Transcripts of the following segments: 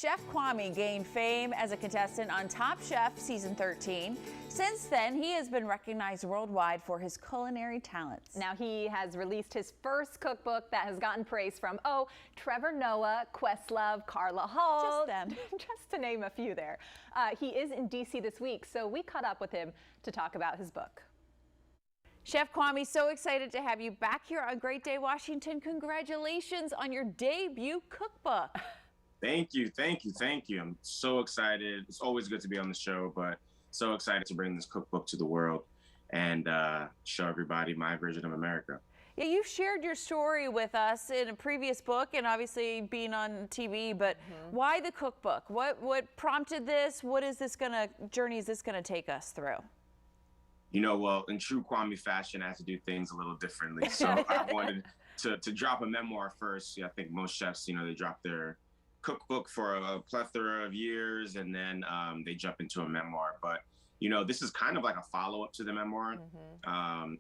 Chef Kwame gained fame as a contestant on Top Chef Season 13. Since then, he has been recognized worldwide for his culinary talents. Now he has released his first cookbook that has gotten praise from, Trevor Noah, Questlove, Carla Hall. Just them. Just to name a few there. He is in D.C. this week, so we caught up with him to talk about his book. Chef Kwame, so excited to have you back here on Great Day, Washington. Congratulations on your debut cookbook. Thank you. I'm so excited. It's always good to be on the show, but so excited to bring this cookbook to the world and show everybody my version of America. Yeah, you shared your story with us in a previous book and obviously being on TV, but why the cookbook? What prompted this? What is this journey is this gonna take us through? You know, well, in true Kwame fashion, I have to do things a little differently. So I wanted to drop a memoir first. Yeah, I think most chefs, they drop their cookbook for a plethora of years and then they jump into a memoir. But, this is kind of like a follow-up to the memoir.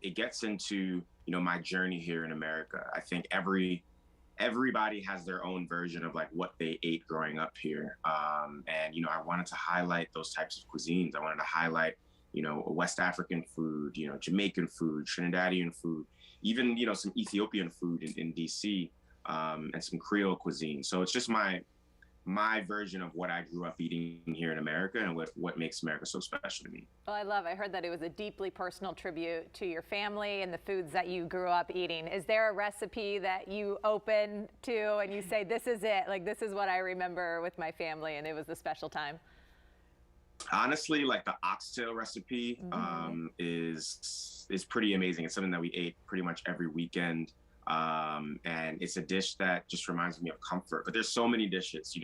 It gets into, my journey here in America. I think everybody has their own version of like what they ate growing up here. And, I wanted to highlight those types of cuisines. I wanted to highlight West African food, Jamaican food, Trinidadian food, even, some Ethiopian food in DC, and some Creole cuisine. So it's just my version of what I grew up eating here in America and what makes America so special to me. Well, I heard that it was a deeply personal tribute to your family and the foods that you grew up eating. Is there a recipe that you open to and you say, this is it, like this is what I remember with my family and it was a special time? Honestly, like the oxtail recipe is pretty amazing. It's something that we ate pretty much every weekend. And it's a dish that just reminds me of comfort. But there's so many dishes,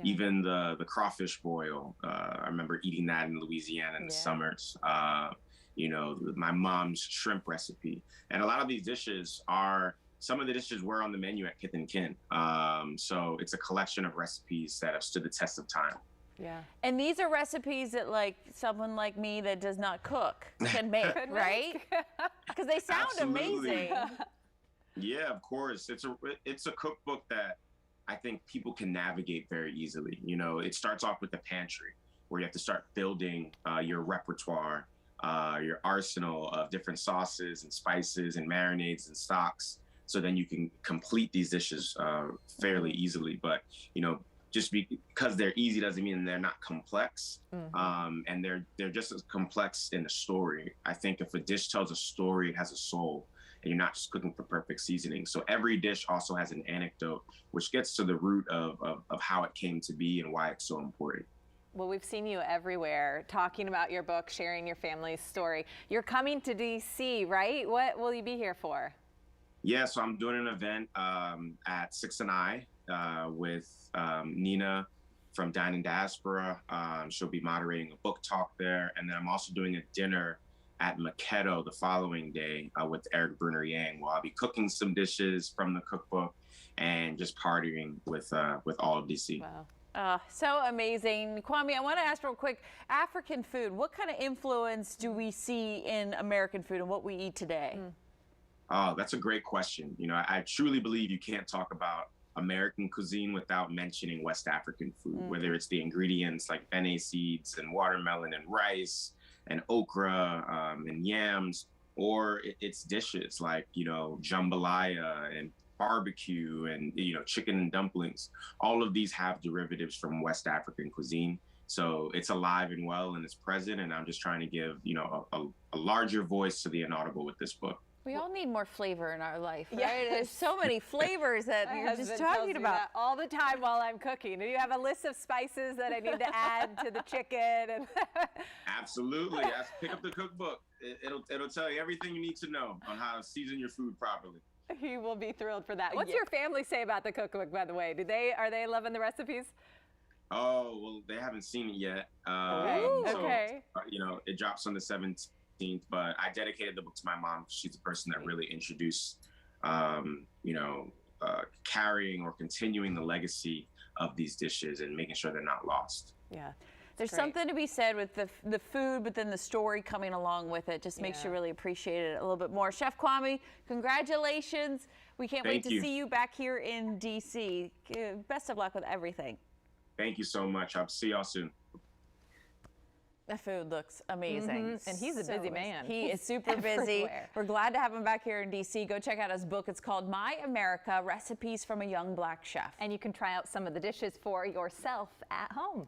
even the crawfish boil. I remember eating that in Louisiana in the summers. My mom's shrimp recipe. And a lot of these dishes some of the dishes were on the menu at Kith and Kin. So it's a collection of recipes that have stood the test of time. Yeah. And these are recipes that someone like me that does not cook can make, right? Because they sound amazing. Yeah, of course. It's a cookbook that I think people can navigate very easily. It starts off with the pantry where you have to start building your repertoire, your arsenal of different sauces and spices and marinades and stocks. So then you can complete these dishes fairly easily. But, just because they're easy doesn't mean they're not complex. And they're just as complex in the story. I think if a dish tells a story, it has a soul, and you're not just cooking for perfect seasoning. So every dish also has an anecdote, which gets to the root of how it came to be and why it's so important. Well, we've seen you everywhere talking about your book, sharing your family's story. You're coming to DC, right? What will you be here for? Yeah, so I'm doing an event at 6 and I with Nina from Dine and Diaspora. She'll be moderating a book talk there. And then I'm also doing a dinner at Maquetto the following day with Eric Bruner Yang, where I'll be cooking some dishes from the cookbook and just partying with all of DC. Wow. So amazing. Kwame, I want to ask real quick, African food, what kind of influence do we see in American food and what we eat today? Oh, that's a great question. I truly believe you can't talk about American cuisine without mentioning West African food, whether it's the ingredients like bene seeds and watermelon and rice and okra and yams, or it's dishes like, jambalaya and barbecue and, chicken and dumplings. All of these have derivatives from West African cuisine. So it's alive and well and it's present. And I'm just trying to give, a larger voice to the inaudible with this book. We all need more flavor in our life, right? Yes. There's so many flavors that you're just talking about. That all the time while I'm cooking. Do you have a list of spices that I need to add to the chicken? Absolutely. Pick up the cookbook. It'll tell you everything you need to know on how to season your food properly. He will be thrilled for that. What's your family say about the cookbook, by the way? Are they loving the recipes? Oh, well, they haven't seen it yet. Okay. So, it drops on the 17th. But I dedicated the book to my mom. She's the person that really introduced, carrying or continuing the legacy of these dishes and making sure they're not lost. Yeah. There's something to be said with the food, but then the story coming along with it just makes you really appreciate it a little bit more. Chef Kwame, congratulations. We can't wait to see you back here in DC. Best of luck with everything. Thank you so much. I'll see y'all soon. The food looks amazing. And he's a busy man. He is super busy. Everywhere. We're glad to have him back here in DC. Go check out his book. It's called My America, Recipes from a Young Black Chef. And you can try out some of the dishes for yourself at home.